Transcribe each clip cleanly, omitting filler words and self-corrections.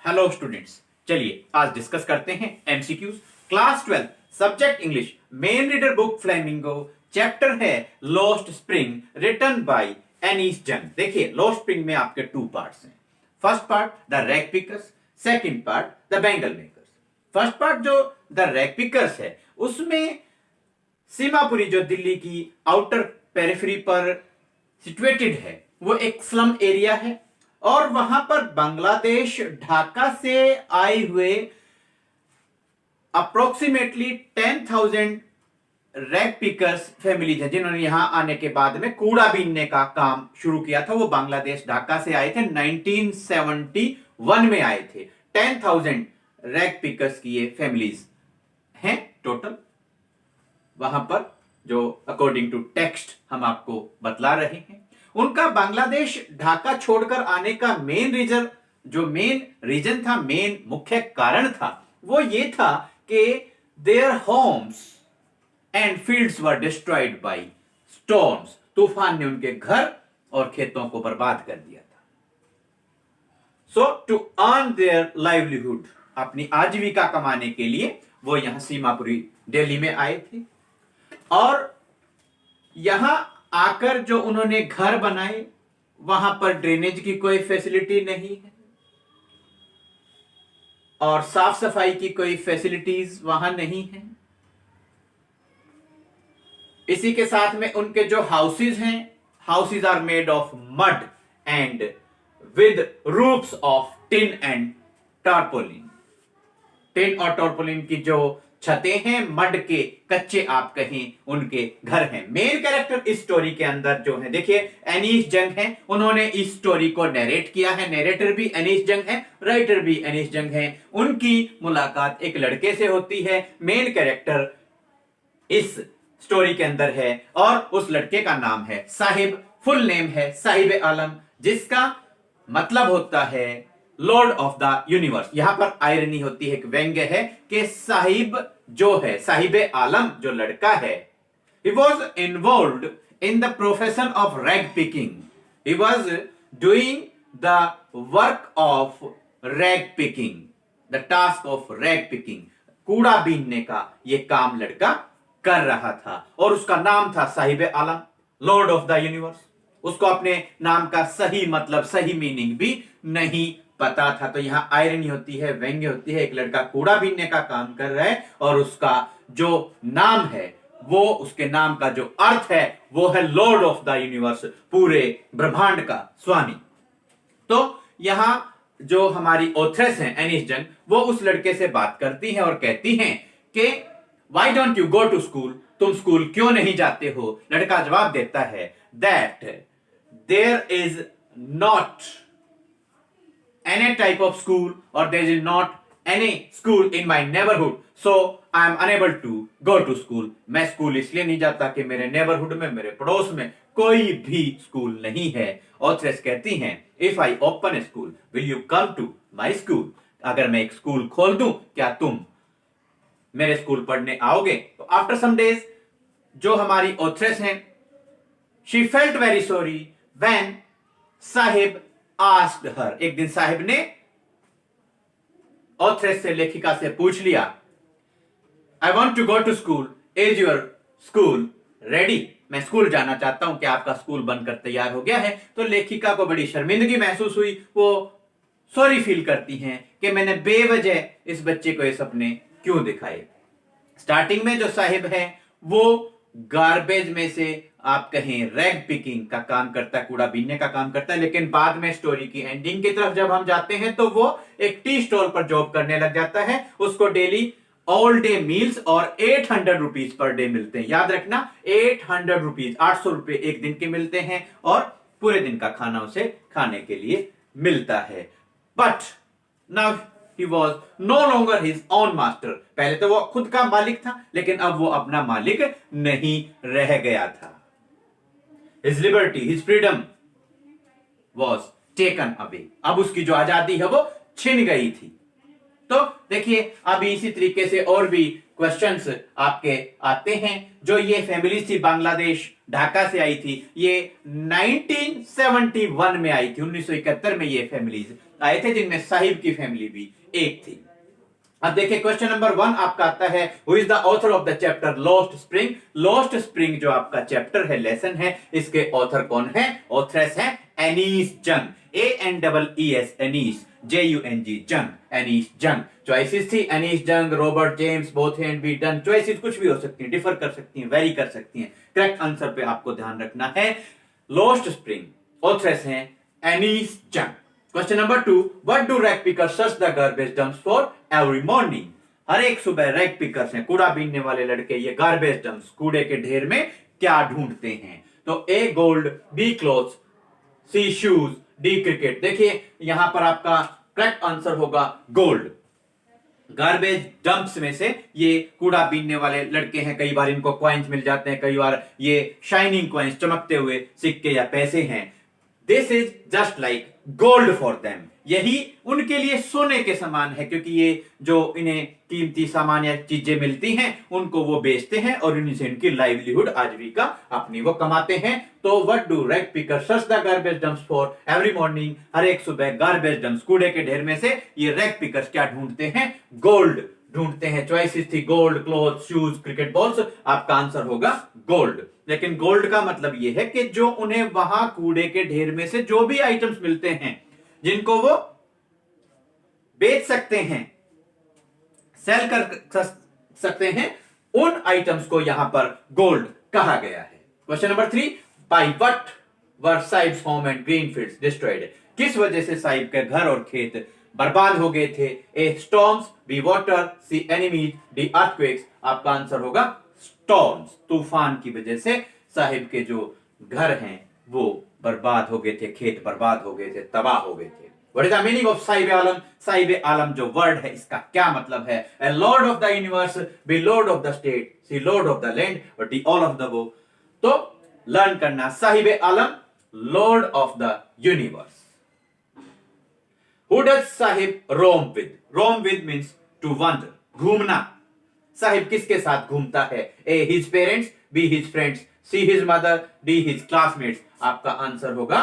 Hello students, चलिए आज discuss करते हैं MCQs class 12 subject English main reader book Flamingo. Chapter है Lost Spring written by Anees Jung. देखिए लॉस्ट स्प्रिंग में आपके टू पार्ट्स हैं। First part the rag pickers, second part the bangle makers. First part जो द रैग पिकर्स है उसमें सीमापुरी जो दिल्ली की आउटर पेरिफेरी पर सिचुएटेड है वो एक स्लम एरिया है और वहां पर बांग्लादेश ढाका से आए हुए अप्रोक्सीमेटली 10,000 रैग पिकर्स फैमिलीज है जिन्होंने यहां आने के बाद में कूड़ा बीनने का काम शुरू किया था। वो बांग्लादेश ढाका से आए थे, 1971 में आए थे। 10,000 रैग पिकर्स की ये फैमिलीज हैं टोटल वहां पर, जो अकॉर्डिंग टू टेक्स्ट हम आपको बतला रहे हैं। उनका बांग्लादेश ढाका छोड़कर आने का मेन रीजन था, मेन मुख्य कारण था, वो ये था कि their homes and fields were destroyed by storms. तूफान ने उनके घर और खेतों को बर्बाद कर दिया था। सो टू अर्न देयर लाइवलीहुड, अपनी आजीविका कमाने के लिए वो यहां सीमापुरी दिल्ली में आए थे और यहां आकर जो उन्होंने घर बनाए वहां पर ड्रेनेज की कोई फैसिलिटी नहीं है और साफ सफाई की कोई फैसिलिटीज वहां नहीं है। इसी के साथ में उनके जो हाउसेज हैं, houses are made of mud and with roofs of tin and tarpaulin. Tin और टारपोलिन की जो छतें हैं, मड के कच्चे आप कहें, उनके घर हैं। मेन कैरेक्टर इस स्टोरी के अंदर जो है, देखिए एनीस जंग है, उन्होंने इस स्टोरी को नरेट किया है। नरेटर भी एनीस जंग है, राइटर भी एनीस जंग है। उनकी मुलाकात एक लड़के से होती है, मेन कैरेक्टर इस स्टोरी के अंदर है और उस लड़के का नाम है साहिब। फुल नेम है साहिब आलम, जिसका मतलब होता है लॉर्ड ऑफ द यूनिवर्स। यहां पर आयरनी होती है, एक व्यंग्य है कि साहिब जो है, साहिब आलम जो लड़का है, he was involved in the profession of rag picking. He was doing the work of rag picking, the task of rag picking. कूड़ा बीनने का ये काम लड़का कर रहा था और उसका नाम था Sahib Alam, lord of the universe. उसको अपने नाम का सही मतलब, सही मीनिंग भी नहीं पता था। तो यहां आयरनी होती है, व्यंग्य होती है। एक लड़का कूड़ा बीनने का काम कर रहा है और उसका जो नाम है, वो उसके नाम का जो अर्थ है वो है लॉर्ड ऑफ द यूनिवर्स, पूरे ब्रह्मांड का स्वामी। तो यहां जो हमारी ऑथरेस हैं एनीस जंग, वो उस लड़के से बात करती हैं और कहती हैं कि why don't you go to school, तुम स्कूल क्यों नहीं जाते हो। लड़का जवाब देता है that there is not any type of school or there is not any school in my neighborhood, so I am unable to go to school. मैं स्कूल इसलिए नहीं जाता कि मेरे नेबरहुड में, मेरे पड़ोस में कोई भी स्कूल नहीं है। ऑथरेस कहती हैं if I open a school will you come to my school, अगर मैं एक स्कूल खोल दूं क्या तुम मेरे स्कूल पढ़ने आओगे। तो आफ्टर सम डेज जो हमारी ऑथरेस हैं, she felt very sorry when Sahib asked her. एक दिन साहिब ने ऑथरेस से, लेखिका से पूछ लिया, I want to go to school. Is your school ready? मैं स्कूल जाना चाहता हूं, क्या आपका स्कूल बनकर तैयार हो गया है। तो लेखिका को बड़ी शर्मिंदगी महसूस हुई। वो सॉरी फील करती हैं कि मैंने बेवजह इस बच्चे को ये सपने क्यों दिखाए। स्टार्टिंग में जो साहिब है वो गार्बेज में से आप कहें रैग पिकिंग का काम करता है, कूड़ा बीनने का काम करता है, लेकिन बाद में स्टोरी की एंडिंग की तरफ जब हम जाते हैं तो वो एक टी स्टॉल पर जॉब करने लग जाता है। उसको डेली ऑल डे मील्स और 800 रुपीज पर डे मिलते हैं। याद रखना 800 रुपीज, 800 रुपए एक दिन के मिलते हैं और पूरे दिन का खाना उसे खाने के लिए मिलता है। But now he was no longer his own master. पहले तो वो खुद का मालिक था, लेकिन अब वो अपना मालिक नहीं रह गया था। His liberty, his freedom was taken away. अब उसकी जो आजादी है वो छिन गई थी। तो देखिए अभी इसी तरीके से और भी क्वेश्चंस आपके आते हैं। जो ये फैमिली थी बांग्लादेश ढाका से आई थी, ये 1971 में आई थी। 1971 में ये फैमिलीज आए थे, जिनमें साहिब की फैमिली भी एक थी। अब देखिए क्वेश्चन नंबर 1 आपका आता है, who is the author of the chapter lost spring. Lost spring जो आपका चैप्टर है, लेसन है, इसके ऑथर कौन है? ऑथरेस है एनीस जंग, ANEES, एनीस, JUNG, जंग, एनीस जंग। चॉइसेस थी एनीस जंग, Robert James, both hand be done. Choices कुछ भी हो सकती हैं, डिफर कर सकती हैं, वेरी कर सकती हैं। करेक्ट आंसर पे आपको ध्यान रखना है लॉस्ट स्प्रिंग, ऑथरेस है Anees Jung. Question number 2, what do rag pickers search the garbage dumps for every morning. हर एक सुबह रैग पिकर्स हैं, कूड़ा बीनने वाले लड़के, ये गार्बेज डंप्स, कूड़े के ढेर में क्या ढूंढते हैं? तो A gold, B clothes, C shoes, D cricket. देखिए यहां पर आपका करेक्ट आंसर होगा गोल्ड। गार्बेज डंप्स में से ये कूड़ा बीनने वाले लड़के हैं, कई बार इनको कॉइन्स मिल जाते हैं, कई बार ये शाइनिंग कॉइन्स, चमकते हुए सिक्के या पैसे हैं। This is just like gold for them, यही उनके लिए सोने के समान है, क्योंकि ये जो इन्हें कीमती सामान या चीजें मिलती हैं उनको वो बेचते हैं और इन्हीं से इनकी लाइवलीहुड, आजीविका अपनी वो कमाते हैं। तो what do rag picker search the garbage dumps for every morning. हर एक सुबह गार्बेज डंप्स, कूड़े के ढेर में से ये रैग पिकर्स क्या ढूंढते हैं? गोल्ड ढूंढते हैं। चॉइसेस थी gold, cloth, shoes, cricket balls. आपका आंसर होगा गोल्ड। लेकिन गोल्ड का मतलब यह है कि जो उन्हें वहां कूड़े के ढेर में से जो भी आइटम्स मिलते हैं, जिनको वो बेच सकते हैं, सेल कर सकते हैं, उन आइटम्स को यहां पर गोल्ड कहा गया है। Question number 3, by what were sahibs home and green fields destroyed. किस वजह से साहिब के घर और खेत बर्बाद हो गए थे? ए स्टॉर्म्स, बी वाटर, सी एनिमीज, डी अर्थक्वेक्स। आपका आंसर होगा स्टॉर्म्स, तूफान की वजह से साहिब के जो घर हैं वो बर्बाद हो गए थे, खेत बर्बाद हो गए थे, तबाह हो गए थे। What is the meaning of Sahib आलम? साहिब आलम जो वर्ड है, इसका क्या मतलब है? A lord of the universe, be lord of the state, see lord of the land, or the all of the above। तो लर्न करना, Saheb Alam lord of the universe. Who does Saheb roam with? Roam with means to wander, घूमना। साहिब किसके साथ घूमता है? A his parents, B his friends, C his mother, D his classmates। आपका answer होगा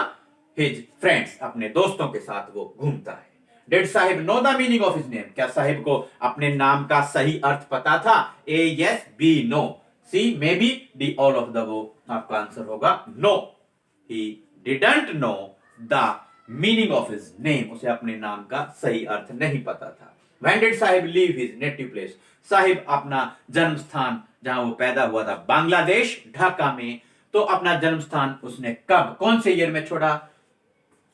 his friends, अपने दोस्तों के साथ वो घूमता है। Did Sahib know the meaning of his name? क्या साहिब को अपने नाम का सही अर्थ पता था? A yes, B no, C maybe, D all of the above। आपका आंसर होगा no, he didn't know the meaning of his name। उसे अपने नाम का सही अर्थ नहीं पता था। When did Sahib leave his native place? Sahib अपना जन्म स्थान, जहां वो पैदा हुआ था, बांग्लादेश ढाका में, तो अपना जन्म स्थान उसने कब, कौन से ईयर में छोड़ा?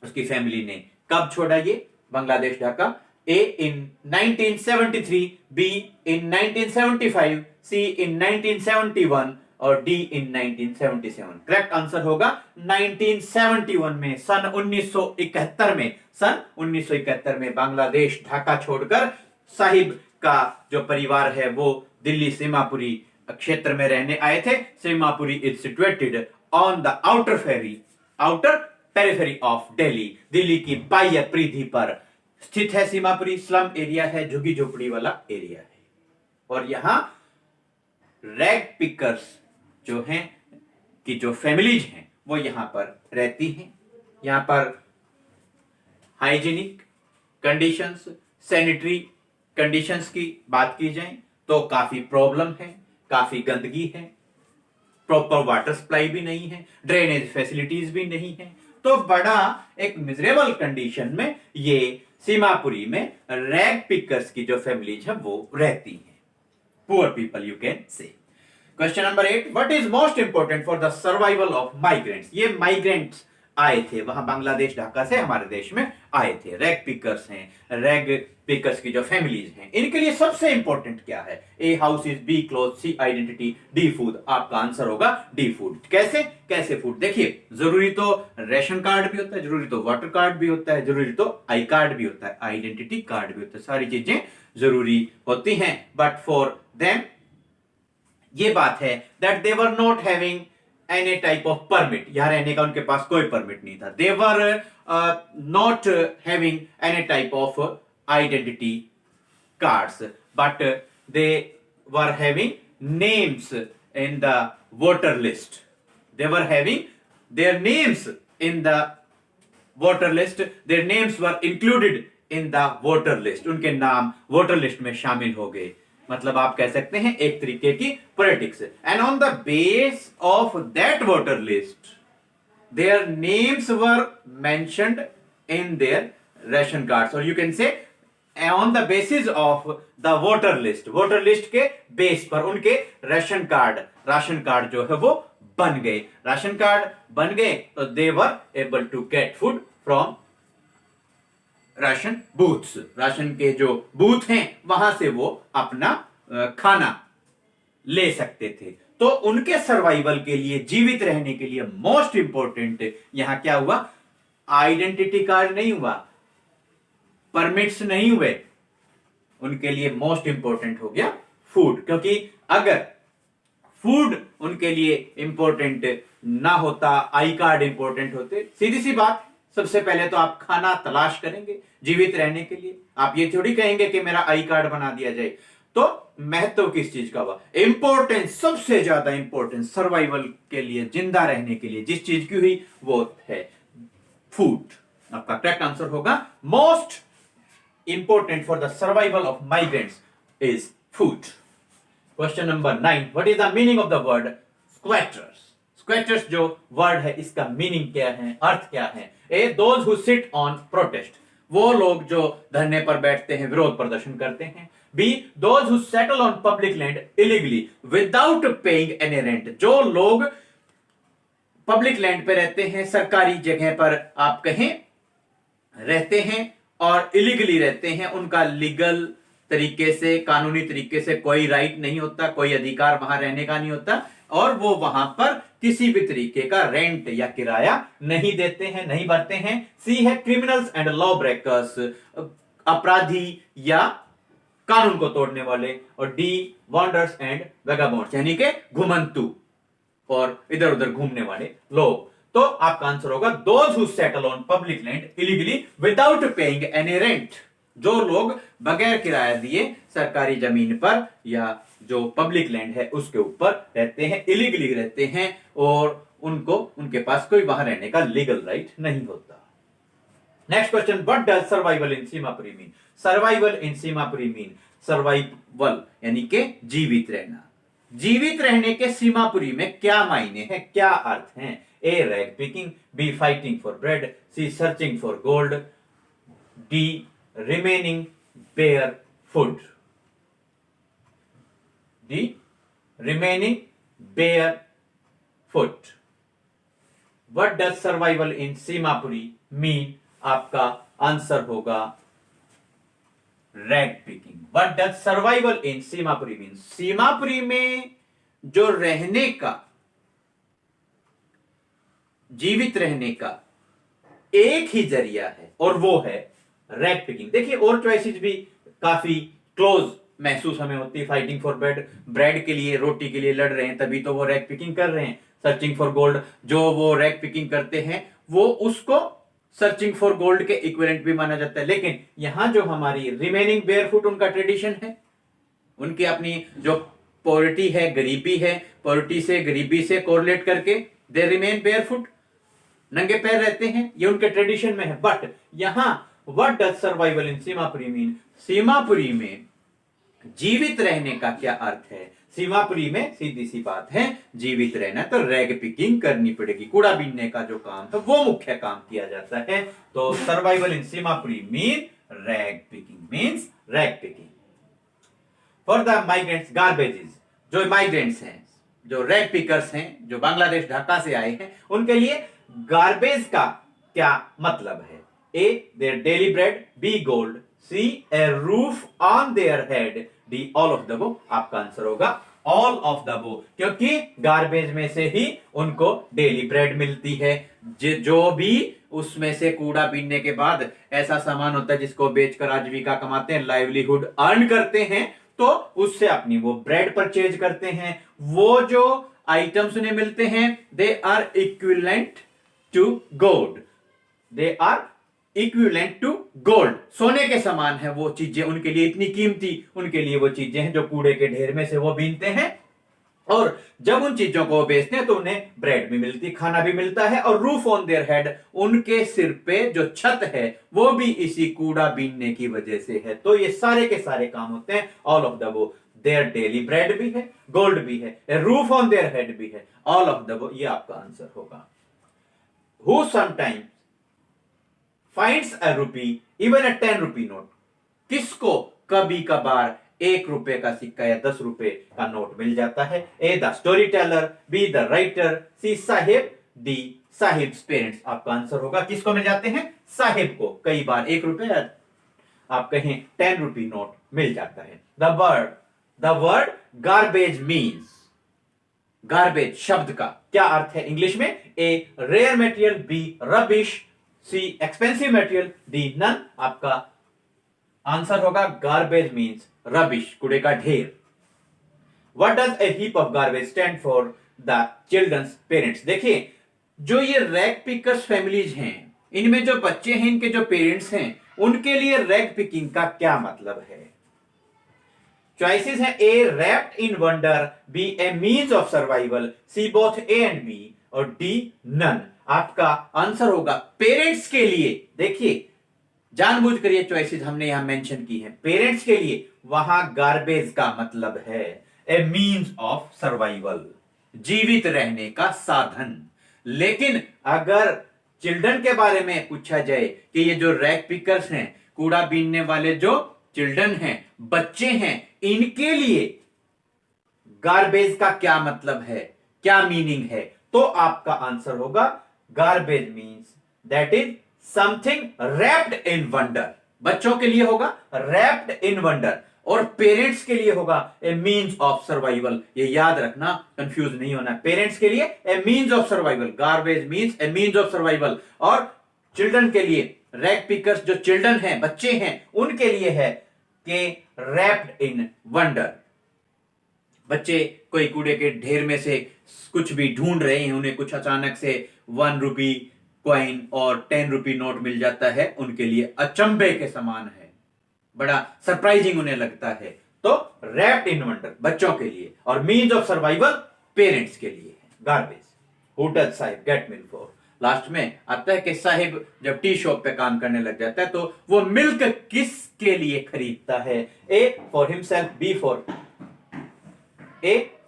उसकी फैमिली ने कब छोड़ा ये Bangladesh Dhaka? A in 1973, B in 1975, C in 1971 और D in 1977। करेक्ट आंसर होगा 1971 में, सन 1971 में, सन 1971 में बांग्लादेश ढाका छोड़कर साहिब का जो परिवार है वो दिल्ली सीमापुरी क्षेत्र में रहने आए थे। Seemapuri is situated on the outer periphery of Delhi. Delhi की बाह्य परिधि पर स्थित है सीमापुरी। स्लम एरिया है, झुग्गी झोपड़ी वाला एरिया है। और यहां रैग पिकर्स जो हैं कि जो फैमिलीज हैं वो यहां पर रहती हैं। यहां पर हाइजीनिक कंडीशंस, सैनिटरी कंडीशंस की बात की जाए तो काफी प्रॉब्लम है, काफी गंदगी है, प्रॉपर वाटर सप्लाई भी नहीं है, ड्रेनेज फैसिलिटीज भी नहीं है। तो बड़ा एक मिजरेबल कंडीशन में ये सीमापुरी में रैग पिकर्स की जो फैमिलीज है वो रहती हैं। Poor people you can say. Question number 8, what is most important for the survival of migrants. ये माइग्रेंट्स आए थे वहां बांग्लादेश ढाका से हमारे देश में आए थे। रैग पिकर्स हैं, रैग पिकर्स की जो फैमिलीज हैं, इनके लिए सबसे इंपॉर्टेंट क्या है? ए हाउसेस, बी क्लोथ, सी आइडेंटिटी, डी फूड। आपका आंसर होगा डी फूड। कैसे फूड? देखिए जरूरी तो रेशन कार्ड भी होता है, जरूरी तो वाटर कार्ड भी होता है, जरूरी तो आई कार्ड भी होता है, आइडेंटिटी कार्ड भी होता है, सारी चीजें जरूरी होती हैं। बट फॉर देम ये बात है that they were not having any type of permit. यहां रहने का उनके पास कोई परमिट नहीं था। They were not having any type of identity cards, but they were having names in the voter list. They were having their names in the voter list. Their names were included in the voter list. उनके नाम voter list में शामिल हो गए. मतलब आप कह सकते हैं एक तरीके की politics. And on the base of that voter list their names were mentioned in their ration cards, or you can say on the basis of the voter list के बेस पर उनके राशन कार्ड जो है वो बन गए. Ration card बन गए तो they were able to get food from ration booths. Ration के जो बूथ हैं वहां से वो अपना खाना ले सकते थे. तो उनके सर्वाइवल के लिए, जीवित रहने के लिए मोस्ट इंपॉर्टेंट यहां क्या हुआ? आइडेंटिटी कार्ड नहीं हुआ, परमिट्स नहीं हुए. उनके लिए मोस्ट इंपॉर्टेंट हो गया फूड. क्योंकि अगर फूड उनके लिए इंपॉर्टेंट ना होता, आई कार्ड इंपॉर्टेंट होते, सीधी सी बात, सबसे पहले तो आप खाना तलाश करेंगे जीवित रहने के लिए. आप ये थोड़ी कहेंगे कि मेरा आई कार्ड बना दिया जाए. तो महत्व किस चीज का हुआ? इंपॉर्टेंस, सबसे ज्यादा इंपॉर्टेंस सर्वाइवल के लिए, जिंदा रहने के लिए जिस चीज की हुई वो है फूड. आपका करेक्ट आंसर होगा most important for the survival of migrants is food. Question number 9. What is the meaning of the word squatters? Squatters जो वर्ड है इसका मीनिंग क्या है, अर्थ क्या है? A, those who sit on protest, वो लोग जो धरने पर बैठते हैं, विरोध प्रदर्शन करते हैं. B, those who settle on public land illegally without paying any rent, जो लोग पब्लिक लैंड पे रहते हैं, सरकारी जगह पर आप कहें रहते हैं और इलीगली रहते हैं, उनका लीगल तरीके से, कानूनी तरीके से कोई राइट नहीं होता, कोई अधिकार वहां रहने का नहीं होता, और वो वहां पर किसी भी तरीके का रेंट या किराया नहीं देते हैं, नहीं भरते हैं. सी है क्रिमिनल्स एंड लॉ ब्रेकर्स, अपराधी या कानून को तोड़ने वाले. और डी, वॉन्डर्स एंड वेगाबॉन्ड्स, यानी कि घुमंतु और इधर उधर घूमने वाले लोग. तो आपका आंसर होगा those who settle on public land illegally without paying any rent, जो लोग बगैर किराया दिए सरकारी जमीन पर या जो पब्लिक लैंड है उसके ऊपर रहते हैं, इलीगली रहते हैं, और उनको, उनके पास कोई वहां रहने का लीगल राइट नहीं होता. Next question. What does survival in Seemapuri mean? Survival in Seemapuri mean, survival यानी कि जीवित रहना. जीवित रहने के सीमापुरी में क्या मायने हैं, क्या अर्थ हैं? A, rag picking. B, fighting for bread. C, searching for gold. D, remaining bare food. D, remaining bare food. What does survival in Seemapuri mean? आपका आंसर होगा rag picking. What does survival in Seemapuri mean? Seemapuri में जो रहने का, जीवित रहने का एक ही जरिया है और वो है रैग पिकिंग. देखिए और चॉइसेस भी काफी क्लोज महसूस हमें होती है. फाइटिंग फॉर ब्रेड के लिए, रोटी के लिए लड़ रहे हैं, तभी तो वो रैग पिकिंग कर रहे हैं. सर्चिंग फॉर गोल्ड, जो वो रैग पिकिंग करते हैं वो उसको सर्चिंग फॉर गोल्ड के इक्विवेलेंट भी माना जाता है. लेकिन यहां जो हमारी रिमेनिंग बेयरफुट, उनका ट्रेडिशन है, उनकी अपनी जो पॉवर्टी है, गरीबी है, पॉवर्टी से, गरीबी से कोरिलेट करके दे रिमेन बेयरफुट, नंगे पैर रहते हैं, ये उनके ट्रेडिशन में है. बट यहां what does survival in Seemapuri mean? Seemapuri में जीवित रहने का क्या अर्थ है? सीमापुरी में सीधी सी बात है, जीवित रहना तो रैग पिकिंग करनी पड़ेगी. कूड़ा बीनने का जो काम है वो मुख्य काम किया जाता है. तो survival in Seemapuri mean rag picking, means rag picking. For the migrants, garbages, जो माइग्रेंट्स हैं, जो रैग पिकर्स हैं, जो बांग्लादेश ढाका से आए हैं, उनके लिए गार्बेज का क्या मतलब है? A, their daily bread. B, gold. C, a roof on their head. D, all of the above. आपका आंसर होगा ऑल ऑफ द अबव, क्योंकि गार्बेज में से ही उनको डेली ब्रेड मिलती है. जो भी उसमें से कूड़ा बीनने के बाद ऐसा सामान होता है जिसको बेचकर आजीविका कमाते हैं, लाइवलीहुड अर्न करते हैं, तो उससे अपनी वो ब्रेड परचेज करते हैं. वो जो आइटम्स उन्हें मिलते हैं, they are equivalent to gold. They are equivalent to gold, सोने के समान है वो चीजें, उनके लिए इतनी कीमती, उनके लिए वो चीजें हैं जो कूड़े के ढेर में से वो बीनते हैं। और जब उन चीजों को बेचते हैं तो उन्हें ब्रेड भी मिलती, खाना भी मिलता है, और रूफ ऑन देयर हेड, उनके सिर पे जो छत है वो भी इसी कूड़ा बीनने की वजह से है। तो ये सारे के सारे काम होते हैं, ऑल ऑफ द वो, देयर डेली ब्रेड भी है, गोल्ड भी है, रूफ ऑन देयर हेड भी है, ऑल ऑफ द वो, ये आपका आंसर होगा। Who sometimes finds a rupee even a 10 rupee note, किसको कभी कभार 1 रुपए का सिक्का या 10 रुपए का नोट मिल जाता है? A the story teller, B the writer, C Saheb, D Saheb's parents. आपका आंसर होगा किसको मिल जाते हैं? साहिब को कई बार 1 रुपए या आप कहें 10 रुपी नोट मिल जाता है। The word garbage means, garbage शब्द का क्या अर्थ है इंग्लिश में? A rare material, B rubbish, C expensive material, D none. आपका आंसर होगा गार्बेज मीन्स रबिश, कूड़े का ढेर। What does a heap of garbage stand for the children's parents? देखिए, जो ये रैग पिकर्स फैमिलीज हैं, इनमें जो बच्चे हैं, इनके जो पेरेंट्स हैं, उनके लिए रैग पिकिंग का क्या मतलब है? चॉइसेस हैं, A wrapped in wonder, B a means of survival, C both A and B, और डी नन। आपका आंसर होगा पेरेंट्स के लिए। देखिए, जानबूझ कर ये चॉइसेस हमने यहां मेंशन की है। पेरेंट्स के लिए वहां गार्बेज का मतलब है ए मीन्स ऑफ सर्वाइवल, जीवित रहने का साधन। लेकिन अगर चिल्ड्रन के बारे में पूछा जाए कि ये जो रैग पिकर्स हैं, कूड़ा बीनने वाले जो चिल्ड्रन हैं, बच्चे हैं, इनके लिए गार्बेज का क्या मतलब है, क्या मीनिंग है? तो आपका आंसर होगा garbage means that is something wrapped in wonder. बच्चों के लिए होगा रैप्ड इन वंडर, और पेरेंट्स के लिए होगा ए मीन्स ऑफ सर्वाइवल। ये याद रखना, कंफ्यूज नहीं होना। पेरेंट्स के लिए a means of survival, garbage means a means of survival, और चिल्ड्रन के लिए, रैग पिकर्स जो चिल्ड्रन हैं, बच्चे हैं, उनके लिए है कि रैप्ड इन वंडर। बच्चे कोई कूड़े के ढेर में से कुछ भी ढूंढ रहे हैं, उन्हें कुछ अचानक से 1 रुपी कॉइन और 10 रुपी नोट मिल जाता है, उनके लिए अचंभे के समान है, बड़ा सरप्राइजिंग उन्हें लगता है। तो रैप्ड इन वंडर बच्चों के लिए, और मीन्स ऑफ सर्वाइवल पेरेंट्स के लिए है। Garbage. Who does Saheb get milk for? Last में आता है कि साहिब जब टी शॉप पे काम करने लग जाता है तो वो मिल्क किसके लिए खरीदता है? A for himself, B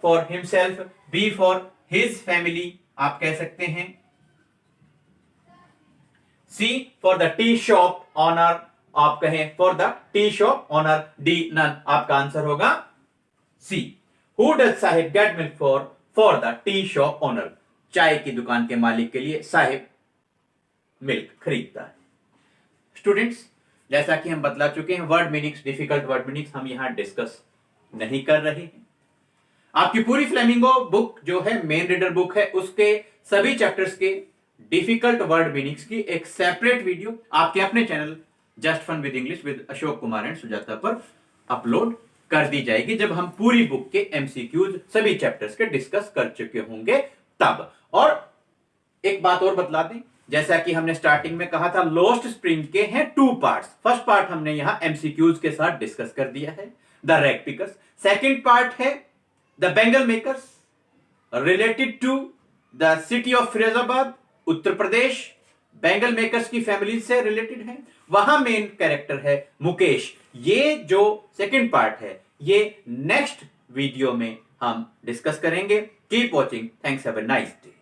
for himself, B for his family, आप कह सकते हैं, C for the tea shop owner, आप कहें for the tea shop owner, D none. आपका आंसर होगा C. Who does Saheb get milk for the tea shop owner? चाय की दुकान के मालिक के लिए साहिब मिल्क खरीदता है। स्टूडेंट्स, जैसा कि हम बतला चुके हैं, word meanings, difficult word meanings हम यहां डिस्कस नहीं कर रहे हैं। आपकी पूरी फ्लेमिंगो बुक जो है, मेन रीडर बुक है, उसके सभी चैप्टर्स के डिफिकल्ट वर्ड मीनिंग्स की एक सेपरेट वीडियो आपके अपने channel just fun with English with Ashok Kumar and Sujata पर अपलोड कर दी जाएगी, जब हम पूरी बुक के एमसीक्यूज सभी चैप्टर्स के डिस्कस कर चुके होंगे तब। और एक बात और बतला दें, जैसा कि हमने स्टार्टिंग में कहा था, लोस्ट स्प्रिंग के हैं 2 पार्ट्स। फर्स्ट पार्ट हमने यहां एमसीक्यूज के साथ डिस्कस कर दिया है, the rag pickers. Second part है the bangle makers, related to the city of Firozabad, Uttar Pradesh. Bangle makers की फैमिली से रिलेटेड है, वहां मेन कैरेक्टर है मुकेश। ये जो सेकंड पार्ट है, ये नेक्स्ट वीडियो में हम डिस्कस करेंगे। Keep watching, thanks, have a nice day.